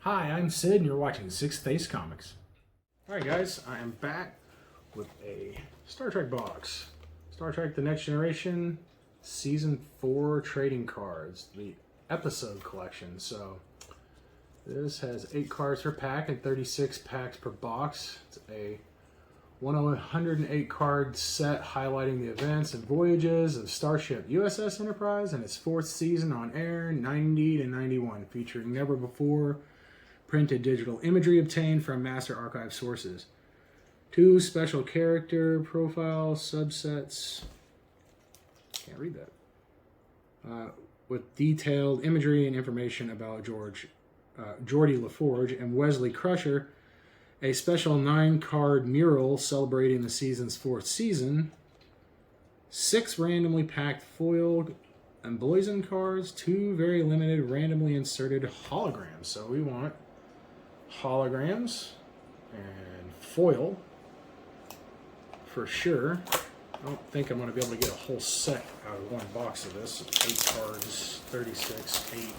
Hi, I'm Sid and you're watching Sixth Face Comics. Alright guys, I am back with a Star Trek box. Star Trek The Next Generation Season 4 trading cards, the episode collection. So this has 8 cards per pack and 36 packs per box. It's a 108 card set highlighting the events and voyages of Starship USS Enterprise and its 4th season on air, 90 to 91, featuring never before printed digital imagery obtained from master archive sources. 2 special character profile subsets. Can't read that. With detailed imagery and information about Geordi LaForge and Wesley Crusher. A special 9-card mural celebrating the season's 4th season. 6 randomly packed foiled emblazoned cards. 2 very limited randomly inserted holograms. So we want holograms and foil for sure. I don't think I'm going to be able to get a whole set out of one box of this. 8 cards, 36, 8.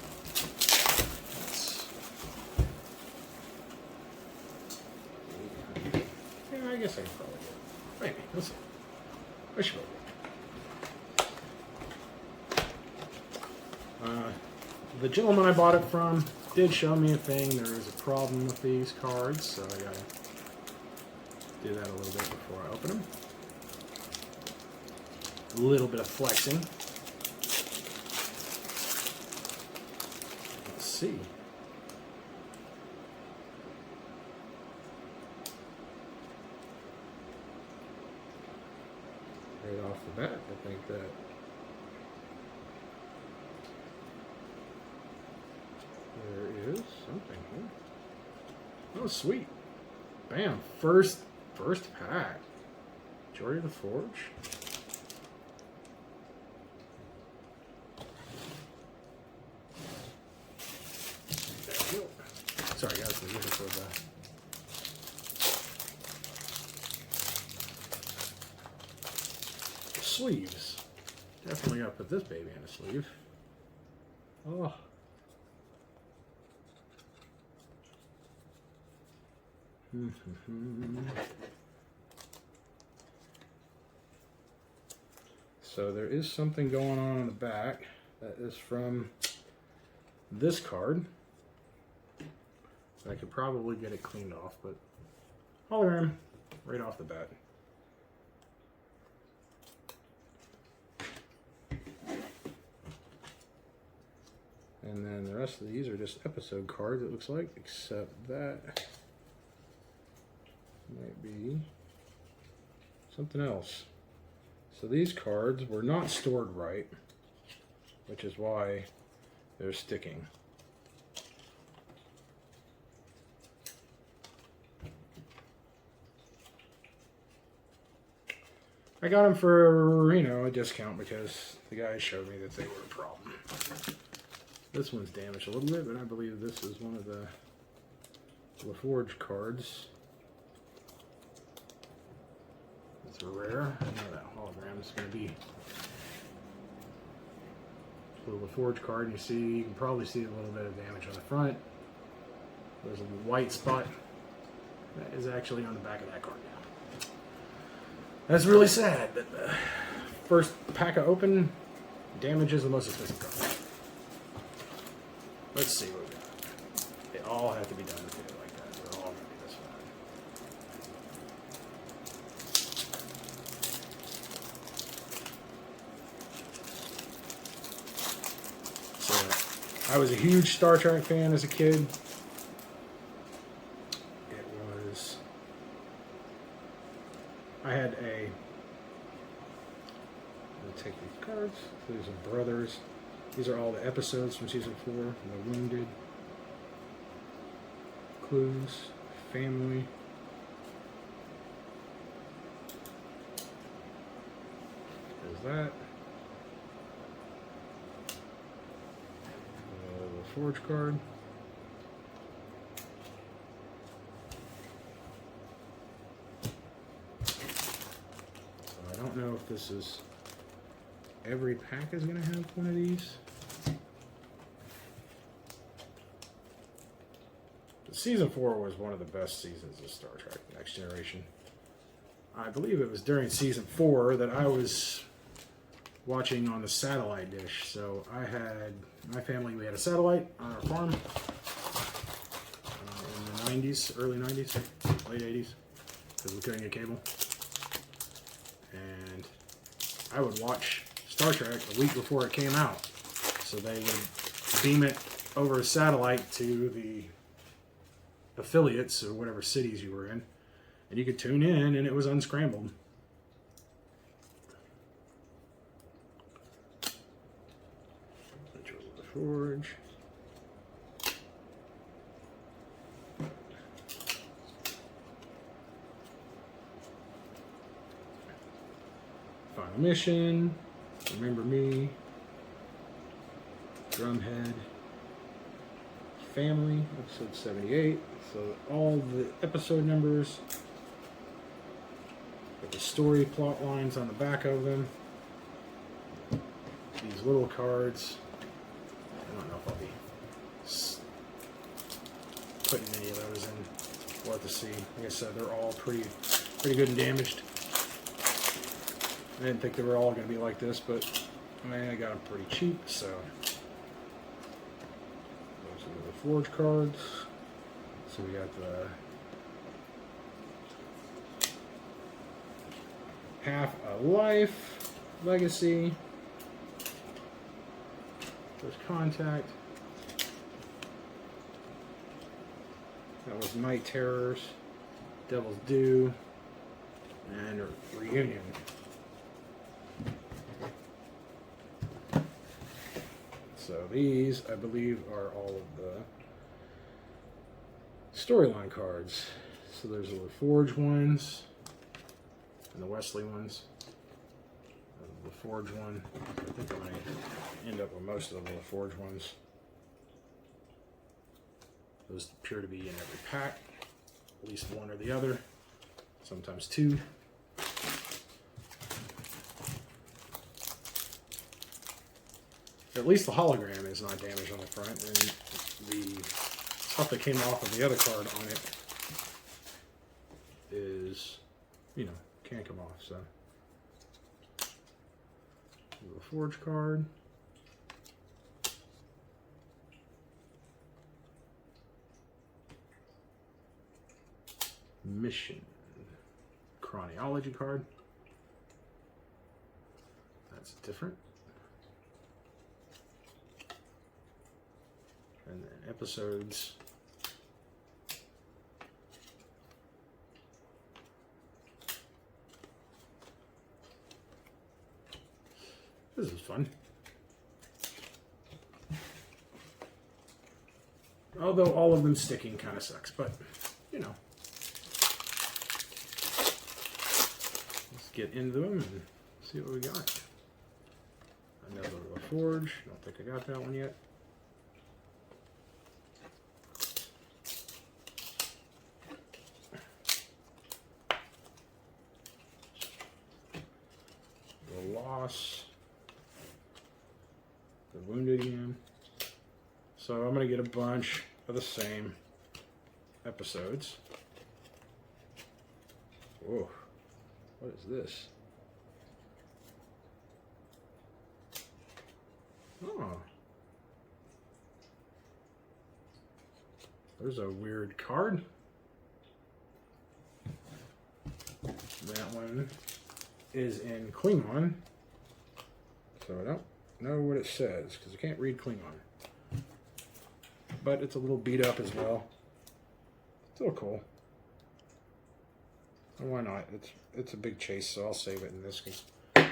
I guess I can probably get it. Maybe. Let's see. I should probably. The gentleman I bought it from did show me a thing. There is a problem with these cards, so I gotta do that a little bit before I open them. A little bit of flexing. Let's see. Right off the bat, I think that there is something here. Oh, sweet! Bam! First pack. Geordi LaForge. There we go. Sorry, guys, we're looking for that. Sleeves. Definitely gotta put this baby in a sleeve. Oh. So there is something going on in the back that is from this card. I could probably get it cleaned off, but hologram right off the bat. And then the rest of these are just episode cards, it looks like, except that might be something else. So these cards were not stored right, which is why they're sticking. I got them for, a discount because the guy showed me that they were a problem. This one's damaged a little bit, but I believe this is one of the LaForge cards. It's rare. I know that hologram is going to be a LaForge card. You can probably see a little bit of damage on the front. There's a white spot that is actually on the back of that card now. That's really sad, but the first pack I open damages the most expensive card. Let's see what we got. They all have to be done together like that. They're all going to be this fun. So, I was a huge Star Trek fan as a kid. I had let me take these cards. These are brothers. These are all the episodes from season 4. The Wounded, Clues, Family. There's that. The Forge card. So I don't know if this is every pack is going to have one of these. Season 4 was one of the best seasons of Star Trek Next Generation. I believe it was during Season 4 that I was watching on the satellite dish. So I had, my family, we had a satellite on our farm in the 90s, early 90s, late 80s, because we couldn't get cable. And I would watch Star Trek a week before it came out. So they would beam it over a satellite to the affiliates or whatever cities you were in, and you could tune in and it was unscrambled. The Forge. Final Mission, Remember Me, Drumhead, Family, episode 78. So all the episode numbers, with the story plot lines on the back of them. These little cards. I don't know if I'll be putting any of those in. We'll have to see. Like I said, they're all pretty good and damaged. I didn't think they were all going to be like this, but I got them pretty cheap, so. Those are the Forge cards. So we got the Half a Life, Legacy, First Contact. That was Night Terrors, Devil's Due, and Reunion. So these, I believe, are all of the storyline cards. So there's the Forge ones and the Wesley ones. The Forge one, I think I might end up with most of the Forge ones. Those appear to be in every pack, at least one or the other, sometimes two. At least the hologram is not damaged on the front, and the stuff that came off of the other card on it is, you know, can't come off. So the Forge card. Mission chronology card. That's different. And then episodes. This is fun. Although all of them sticking kind of sucks, but you know. Let's get into them and see what we got. Another Forge. Don't think I got that one yet. The Loss. The Wounded again. So I'm going to get a bunch of the same episodes. Whoa. What is this? Oh. There's a weird card. That one is in Klingon. So I don't know what it says because I can't read Klingon. But it's a little beat up as well. Still cool. And why not? It's a big chase, so I'll save it in this case.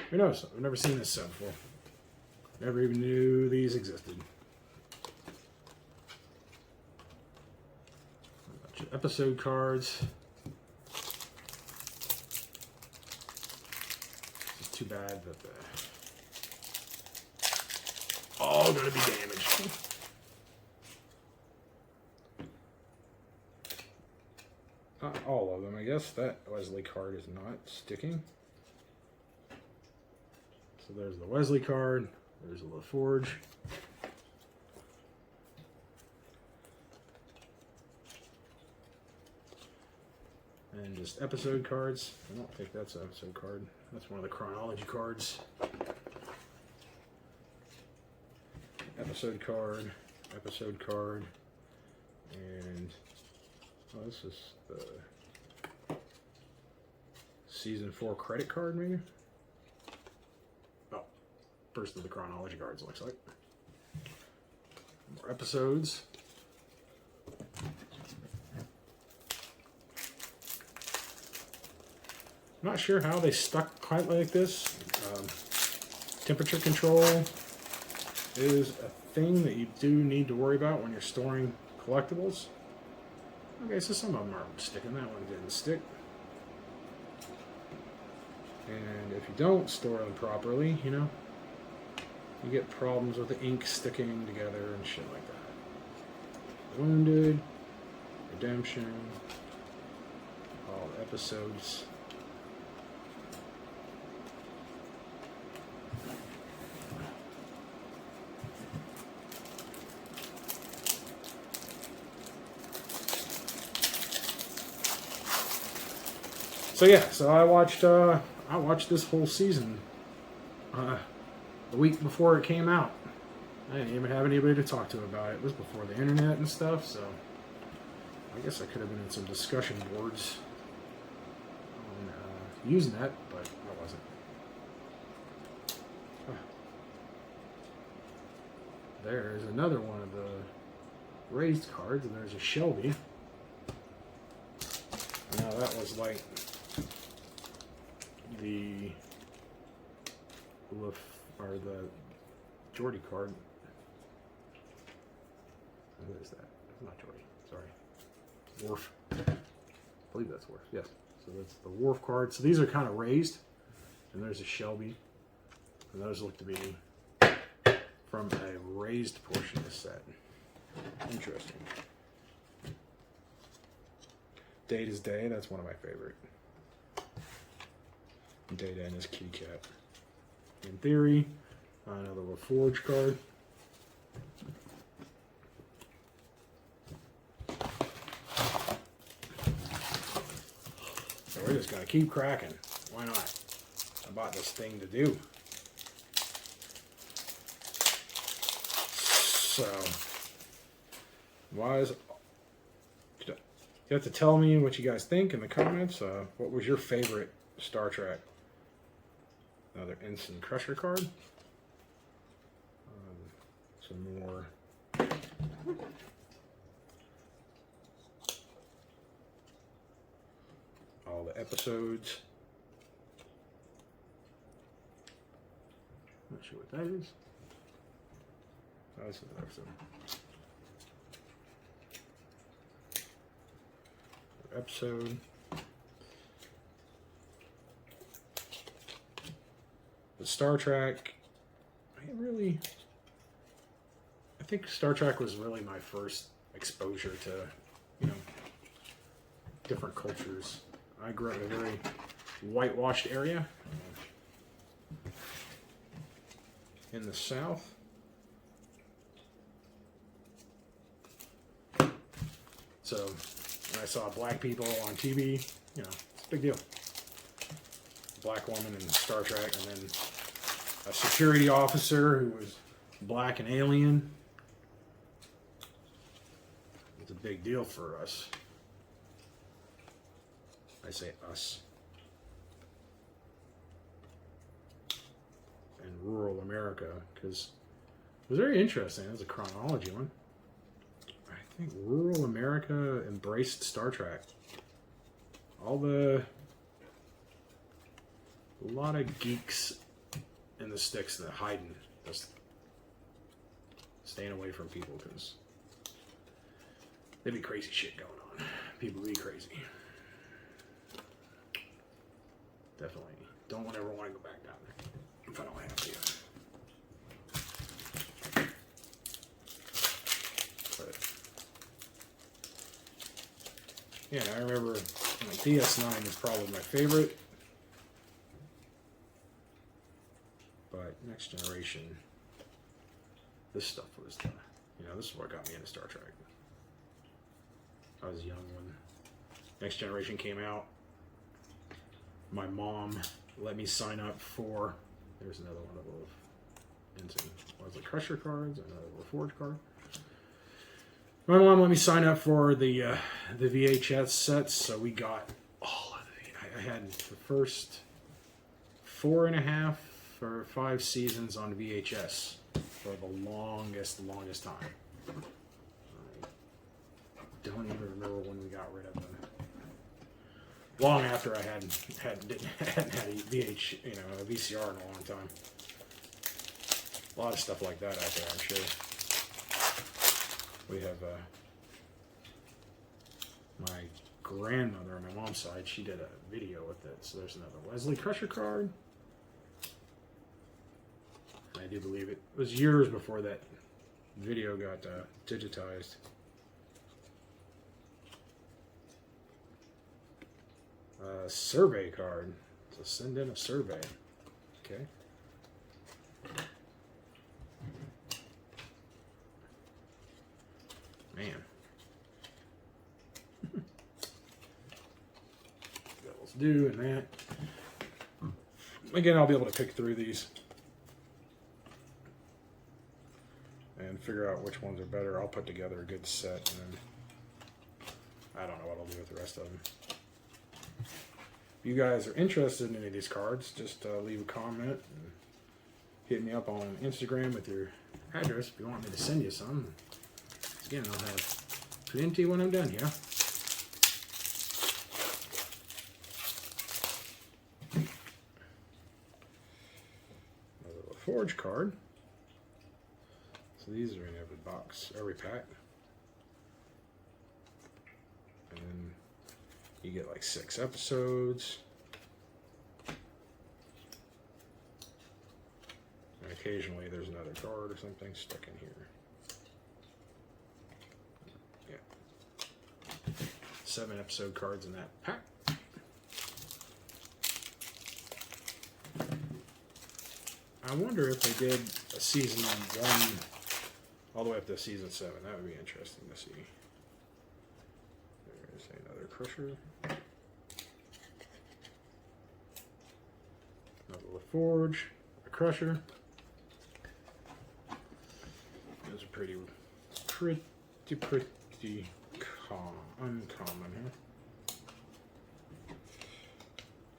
Who knows? I've never seen this set before. Never even knew these existed. A bunch of episode cards. It's too bad that they're all going to be damaged. Not all of them, I guess. That Wesley card is not sticking. So there's the Wesley card. There's a LaForge. And just episode cards. I don't think that's an episode card. That's one of the chronology cards. Episode card, and oh, this is the season 4 credit card, maybe? Oh, first of the chronology cards, it looks like. More episodes. I'm not sure how they stuck quite like this. Temperature control is a thing that you do need to worry about when you're storing collectibles. Okay, so some of them are sticking. That one didn't stick. And if you don't store them properly, you know, you get problems with the ink sticking together and shit like that. Wounded, Redemption, all the episodes. So yeah, so I watched this whole season the week before it came out. I didn't even have anybody to talk to about it. It was before the internet and stuff, so I guess I could have been in some discussion boards on Usenet, but I wasn't. There's another one of the raised cards, and there's a Shelby. Now that was like the Jordy card. What is that? It's not Jordy. Sorry. Worf. I believe that's Worf. Yes. So that's the Worf card. So these are kind of raised, and there's a Shelby, and those look to be from a raised portion of the set. Interesting. Date is Day. That's one of my favorite. Data and his kitty cat. In Theory, another LaForge card. So we're just gonna keep cracking. Why not? I bought this thing to do. So, you have to tell me what you guys think in the comments. What was your favorite Star Trek? Another Ensign Crusher card. Some more. All the episodes. Not sure what that is. Oh, this is an episode. The Star Trek, I think Star Trek was really my first exposure to, you know, different cultures. I grew up in a very whitewashed area in the South. So when I saw black people on TV, you know, it's a big deal. Black woman in Star Trek, and then a security officer who was black and alien. It's a big deal for us. I say us. And rural America, because it was very interesting. It was a chronology one. I think rural America embraced Star Trek. A lot of geeks in the sticks that hiding, just staying away from people because there'd be crazy shit going on. People be crazy. Definitely don't ever want to go back down there if I don't have to. But yeah, I remember DS9 is probably my favorite. But Next Generation, this stuff was this is what got me into Star Trek. I was a young one. Next Generation came out, my mom let me sign up for, there's another one of those Ensign. Was it Crusher cards? Another little Forge card. My mom let me sign up for the VHS sets, so we got all of the. I had the first 4.5 or 5 seasons on VHS for the longest time. I don't even remember when we got rid of them. Long after I hadn't had a VCR in a long time. A lot of stuff like that out there, I'm sure. We have my grandmother on my mom's side. She did a video with it. So there's another Wesley Crusher card. I do believe it was years before that video got digitized. Survey card. So send in a survey. Okay. Man. Let's do and that. Again, I'll be able to pick through these and figure out which ones are better. I'll put together a good set, and then I don't know what I'll do with the rest of them. If you guys are interested in any of these cards, just leave a comment and hit me up on Instagram with your address if you want me to send you some. Again, I'll have plenty when I'm done here. Another Forge card. So these are in every box, every pack. And then you get like 6 episodes. And occasionally there's another card or something stuck in here. Yeah. 7 episode cards in that pack. I wonder if they did a season 1 all the way up to season 7. That would be interesting to see. There's another Crusher. Another Forge. A Crusher. Those are pretty uncommon here.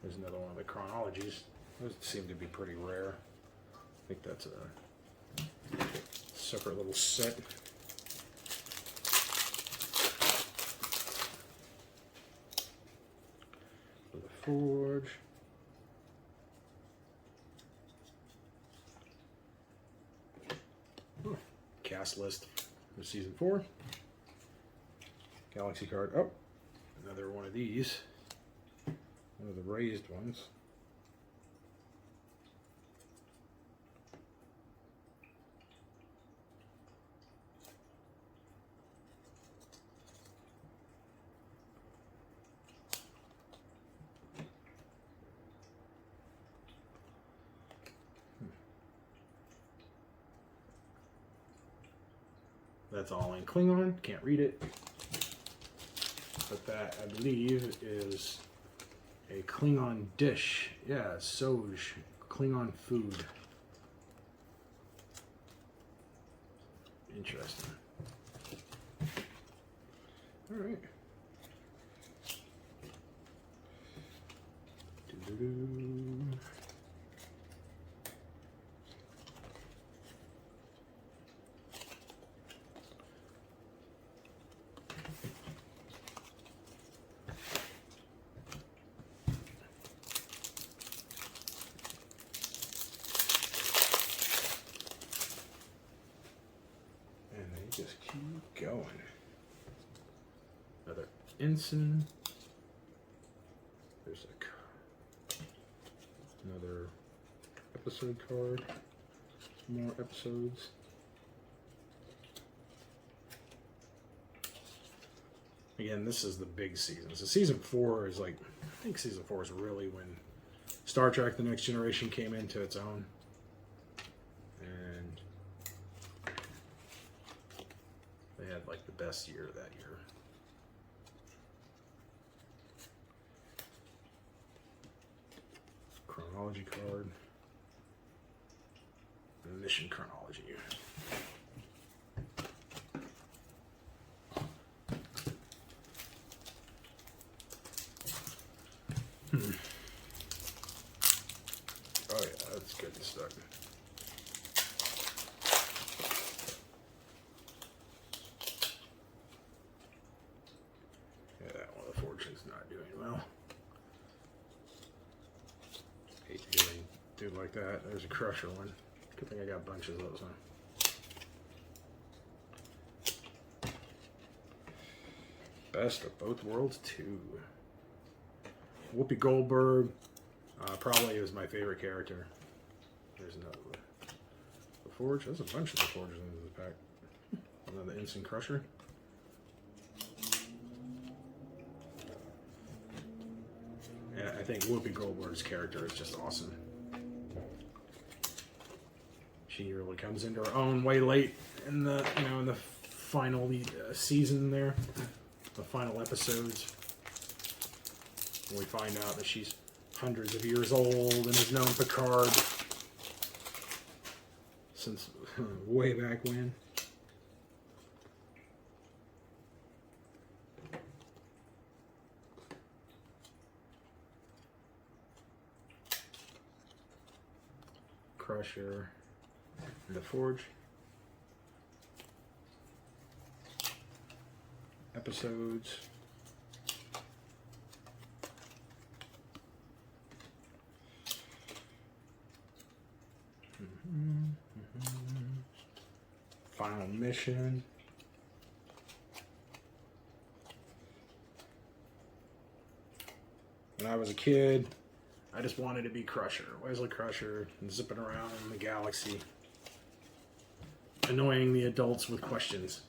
There's another one of the chronologies. Those seem to be pretty rare. I think that's a separate little set. For the Forge. Cast list for season 4. Galaxy card. Oh, another one of these. One of the raised ones. That's all in Klingon. Can't read it. But that, I believe, is a Klingon dish. Yeah, Soj. Klingon food. Interesting. Alright. Just keep going. Another Ensign. There's another episode card. Some more episodes. Again, this is the big season. So season 4 is like, I think season 4 is really when Star Trek: The Next Generation came into its own. They had like the best year that year. chronology card. Mission chronology. Oh yeah, that's good stuff. Yeah, that one of the Fortune's not doing well. Hate to do anything like that. There's a Crusher one. Good thing I got bunches of those, huh? Best of Both Worlds 2. Whoopi Goldberg probably is my favorite character. There's no the Forge. There's a bunch of the Forges in the pack. The Instant Crusher. And I think Whoopi Goldberg's character is just awesome. She really comes into her own way late in the in the final season there, the final episodes. When we find out that she's hundreds of years old and has known Picard since way back when. Crusher and the Forge. Episodes. Final mission. When I was a kid, I just wanted to be Crusher, Wesley Crusher, and zipping around in the galaxy, annoying the adults with questions.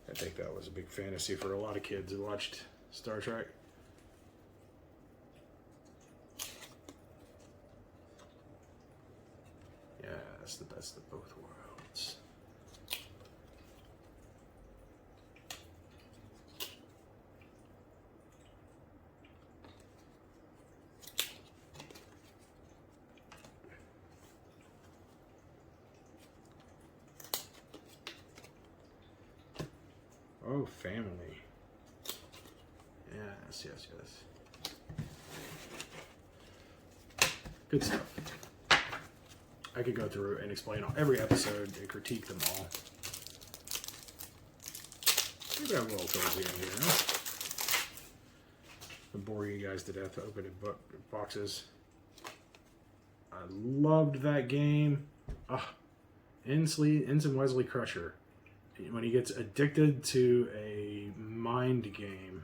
I think that was a big fantasy for a lot of kids who watched Star Trek. Yeah, that's the best of both worlds. Oh, family. Yes, yes, yes. Good stuff. I could go through and explain every episode and critique them all. Maybe I will towards the end here. Huh? I'll bore you guys to death opening boxes. I loved that game. Ensign Wesley Crusher. When he gets addicted to a mind game,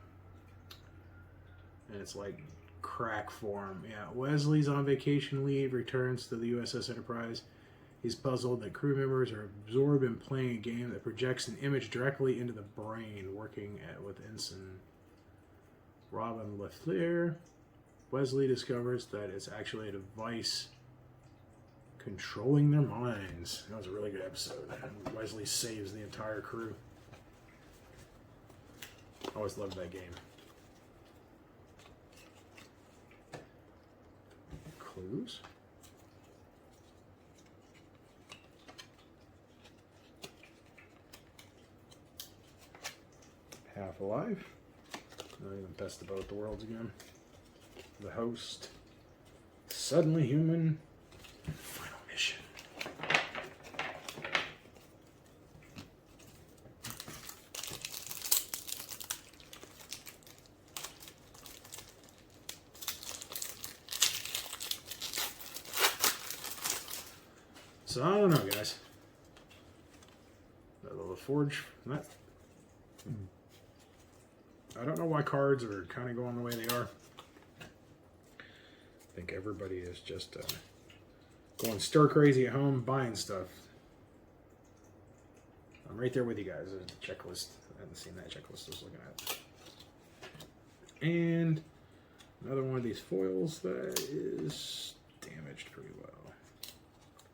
and it's like crack form. Yeah, Wesley's on vacation leave, returns to the USS Enterprise. He's puzzled that crew members are absorbed in playing a game that projects an image directly into the brain. Working with Ensign Robin Lefleur, Wesley discovers that it's actually a device controlling their minds. That was a really good episode. And Wesley saves the entire crew. I always loved that game. Clues. Half Alive. Not even Best of Both the Worlds again. The Host. Suddenly Human. Final Mission. So I don't know, guys. That little Forge. I don't know why cards are kind of going the way they are. I think everybody is just going stir crazy at home, buying stuff. I'm right there with you guys. There's a checklist. I haven't seen that checklist I was looking at. And another one of these foils that is damaged pretty well.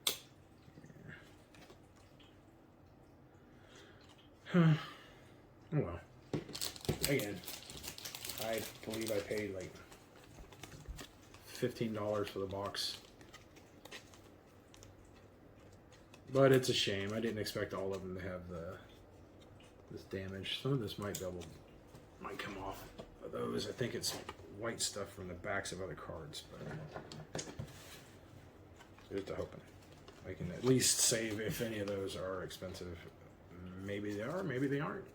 Yeah. Oh well. Again, I believe I paid like $15 for the box. But it's a shame. I didn't expect all of them to have this damage. Some of this might might come off of those. I think it's white stuff from the backs of other cards, but here's to hoping I can at least save if any of those are expensive. Maybe they are, maybe they aren't.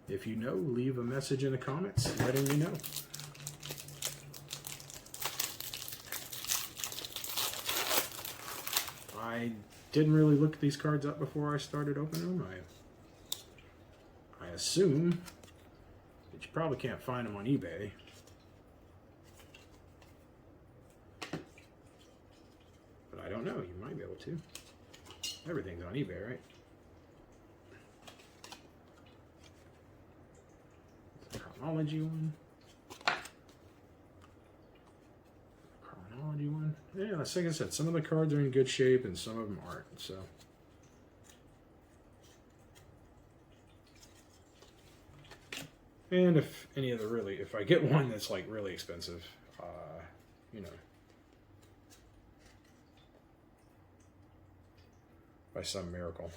If you know, leave a message in the comments letting me know. I didn't really look these cards up before I started opening them. I assume that you probably can't find them on eBay. But I don't know, you might be able to. Everything's on eBay, right? Chronology one. Chronology one. Yeah, like I said, some of the cards are in good shape and some of them aren't. So, and if any of the if I get one that's like really expensive, you know, by some miracle,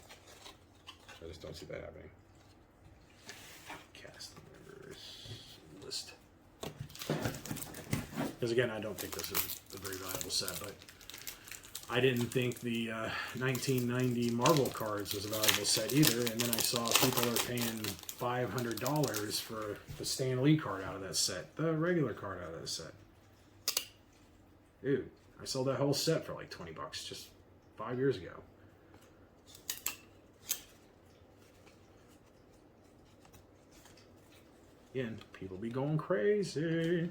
I just don't see that happening. Because again, I don't think this is a very valuable set, but I didn't think the 1990 Marvel cards was a valuable set either, and then I saw people are paying $500 for the Stan Lee card out of that set, the regular card out of that set. Dude, I sold that whole set for like 20 bucks just 5 years ago. Again, people be going crazy.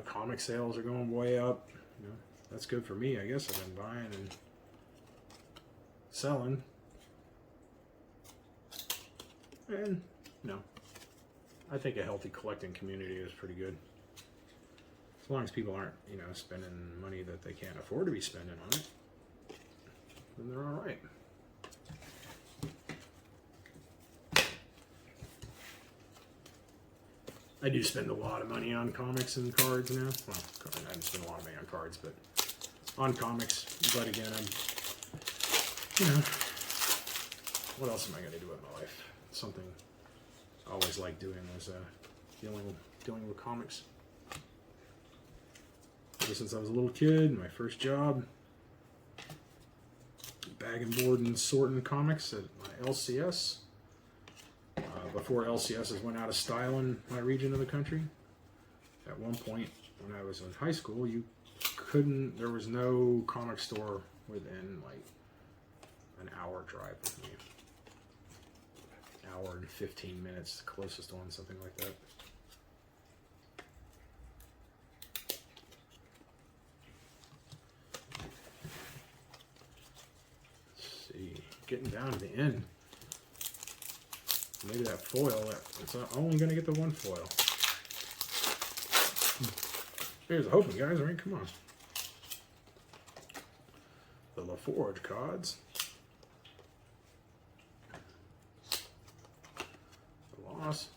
Comic sales are going way up. You know, that's good for me, I guess. I've been buying and selling. And, you know, I think a healthy collecting community is pretty good. As long as people aren't, you know, spending money that they can't afford to be spending on it, then they're all right. I do spend a lot of money on comics and cards now. Well, I don't spend a lot of money on cards, but on comics. But again, you know, what else am I going to do with my life? Something I always liked doing was dealing with comics. Ever since I was a little kid, my first job, bagging, board, and sorting comics at my LCS. Before LCSs went out of style in my region of the country. At one point, when I was in high school, there was no comic store within like an hour drive of me. Hour and 15 minutes, the closest one, something like that. Let's see, getting down to the end. Maybe that foil, it's only going to get the one foil. Here's the hoping, guys, right? Come on. The LaForge cards. The loss.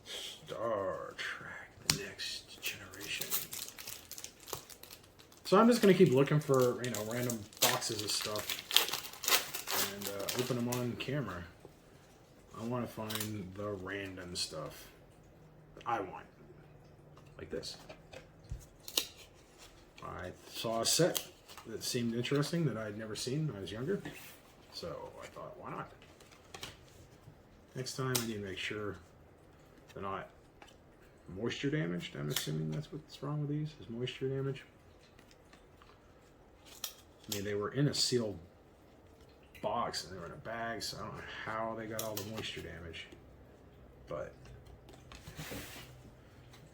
Star Trek: Next Generation. So I'm just gonna keep looking for, you know, random boxes of stuff and open them on camera. I want to find the random stuff that I want, like this. I saw a set that seemed interesting that I'd never seen when I was younger, so I thought, why not? Next time I need to make sure they're not moisture damaged. I'm assuming that's what's wrong with these, is moisture damage. I mean, they were in a sealed box and they were in a bag, so I don't know how they got all the moisture damage. But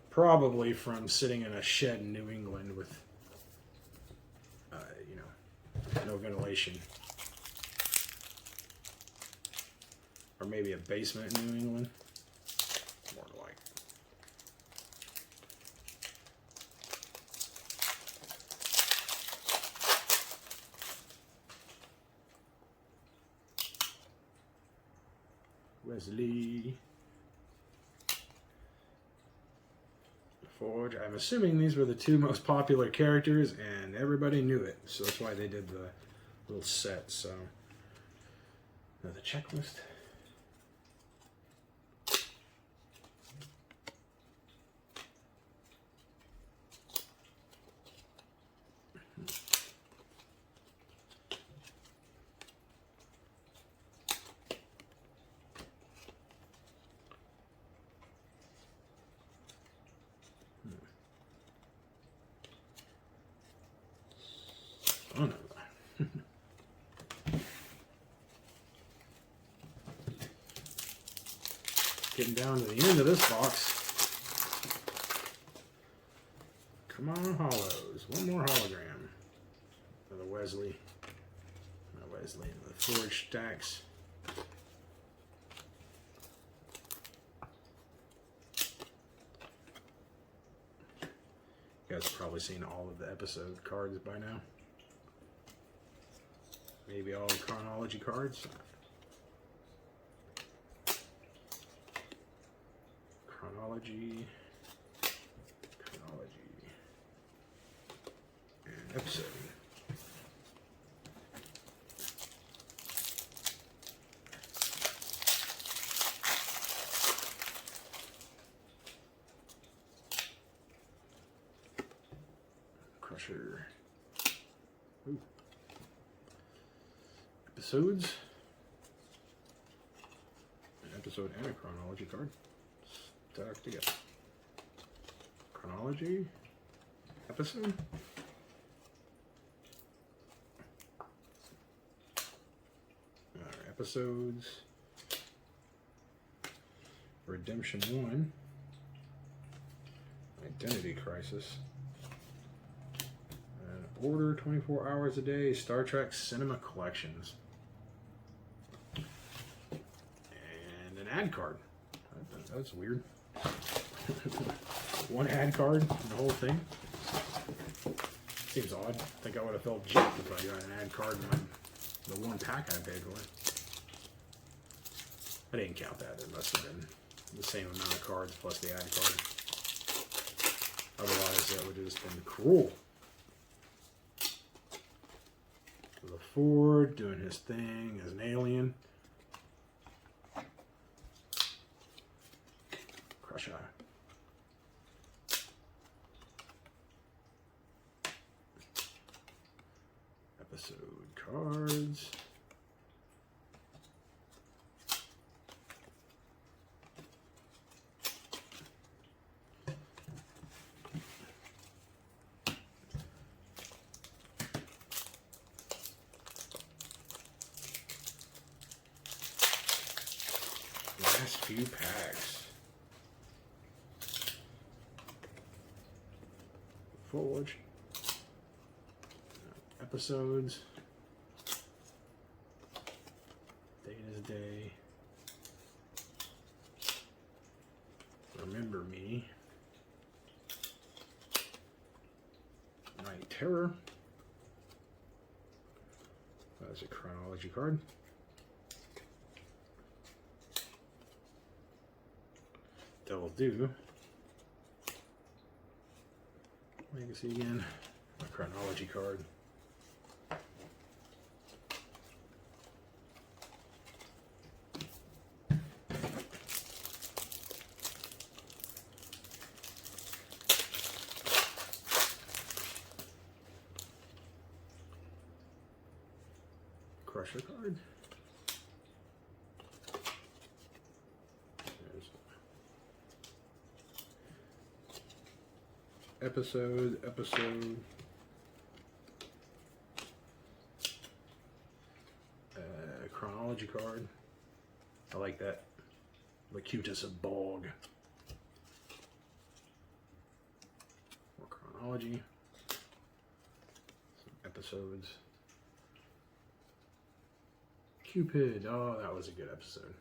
probably from sitting in a shed in New England with No ventilation. Or maybe a basement in New England. More like. Wesley. Forge. I'm assuming these were the two most popular characters and everybody knew it. So that's why they did the little set. So, now the checklist. Oh no. Getting down to the end of this box. Come on, holos. One more hologram. Another Wesley. Not Wesley. The Forge stacks. You guys have probably seen all of the episode cards by now. Maybe all the chronology cards. Chronology, and episode. Crusher. Ooh. Episodes. An episode and a chronology card. Stuck together. Chronology. Episode. Episodes. Redemption 1. Identity Crisis. Order 24 hours a day, Star Trek Cinema Collections. And an ad card. That's weird. One ad card in the whole thing. Seems odd. I think I would have felt gypped if I got an ad card in the one pack I paid for. I didn't count that. It must have been the same amount of cards plus the ad card. Otherwise, that would have just been cruel. Ford doing his thing as an alien. Crush Eye. Episode cards. Last few packs. Forge. Episodes. Data's Day. Remember Me. Night Terror. That's a chronology card. Devil Do. Legacy again. My chronology card. Crusher card. Episode. Chronology card. I like that. Locutus of Bog. More chronology. Some episodes. Cupid. Oh, that was a good episode.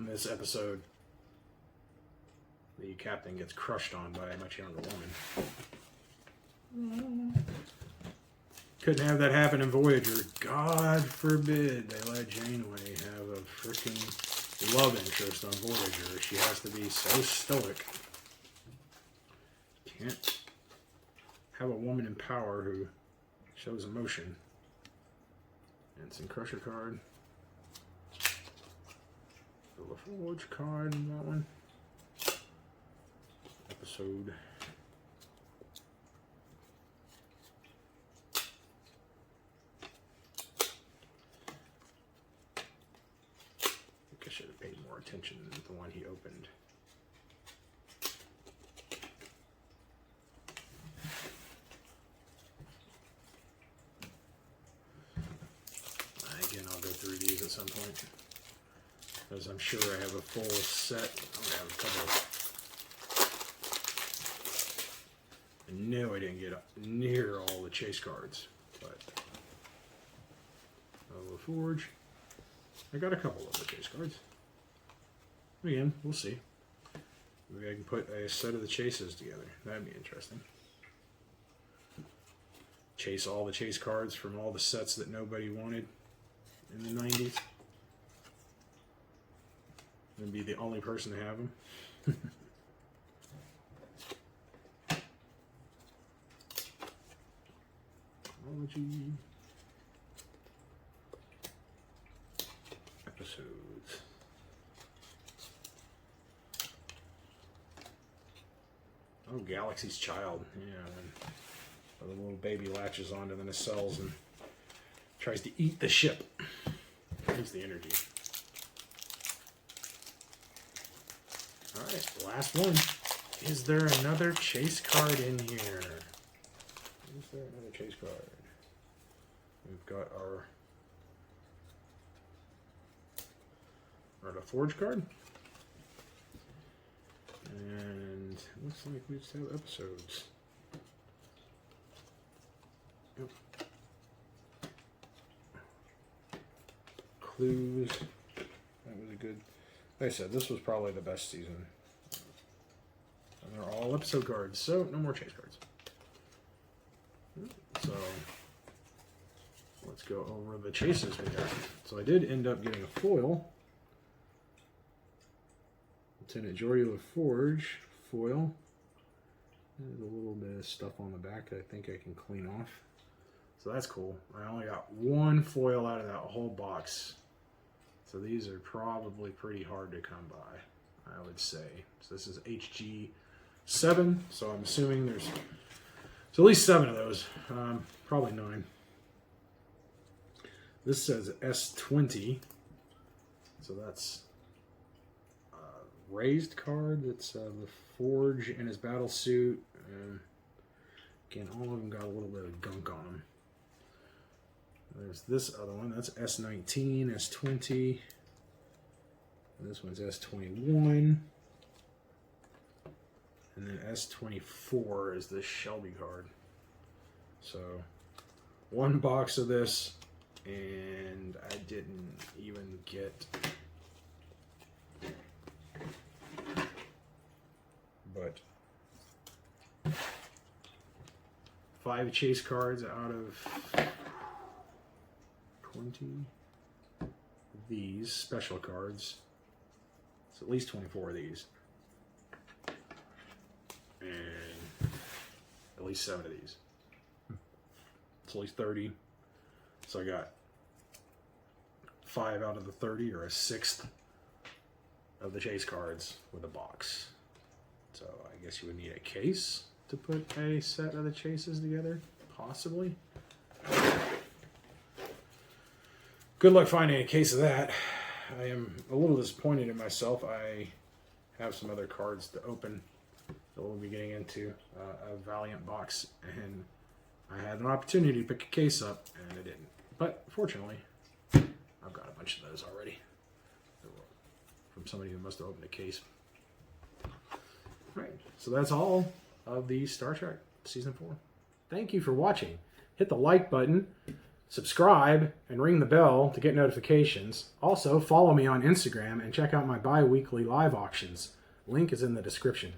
In this episode, the captain gets crushed on by a much younger woman. Couldn't have that happen in Voyager. God forbid they let Janeway have a freaking love interest on Voyager. She has to be so stoic. Can't have a woman in power who shows emotion. Instant Crusher card. The LaForge card in that one. Episode. I think I should have paid more attention to the one he opened. Again, I'll go through these at some point, because I'm sure I have a full set. I'm going to have a couple. I know I didn't get near all the chase cards, but LaForge. I got a couple of the chase cards. Again, we'll see. Maybe I can put a set of the chases together. That'd be interesting. Chase all the chase cards from all the sets that nobody wanted in the 90s. And be the only person to have them. Chronology. Episodes. Oh, Galaxy's Child. Yeah, when the little baby latches onto the nacelles and tries to eat the ship. Here's the energy. Alright, last one. Is there another chase card in here? Is there another chase card? We've got our LaForge card. And it looks like we just have episodes. Yep. Clues. That was a good. Like I said, this was probably the best season. And they're all episode cards, so no more chase cards. So let's go over the chases we got. So I did end up getting a foil. Lieutenant Geordi LaForge foil. There's a little bit of stuff on the back that I think I can clean off. So that's cool. I only got one foil out of that whole box. So these are probably pretty hard to come by, I would say. So this is HG7, so I'm assuming there's at least 7 of those, probably 9. This says S20, so that's a raised card. That's LaForge in his battle suit. Again, all of them got a little bit of gunk on them. There's this other one, that's S19, S20. And this one's S21. And then S24 is this Shelby card. So, one box of this, and I didn't even get but 5 chase cards out of 20 of these special cards. It's at least 24 of these. And at least 7 of these. It's at least 30. So I got 5 out of the 30, or a 1/6 of the chase cards with a box. So I guess you would need a case to put a set of the chases together, possibly. Good luck finding a case of that. I am a little disappointed in myself. I have some other cards to open that we'll be getting into, a Valiant box, and I had an opportunity to pick a case up, and I didn't. But fortunately, I've got a bunch of those already from somebody who must have opened a case. All right, so that's all of the Star Trek Season 4. Thank you for watching. hit the like button, subscribe, and ring the bell to get notifications. Also, follow me on Instagram and check out my bi-weekly live auctions. Link is in the description.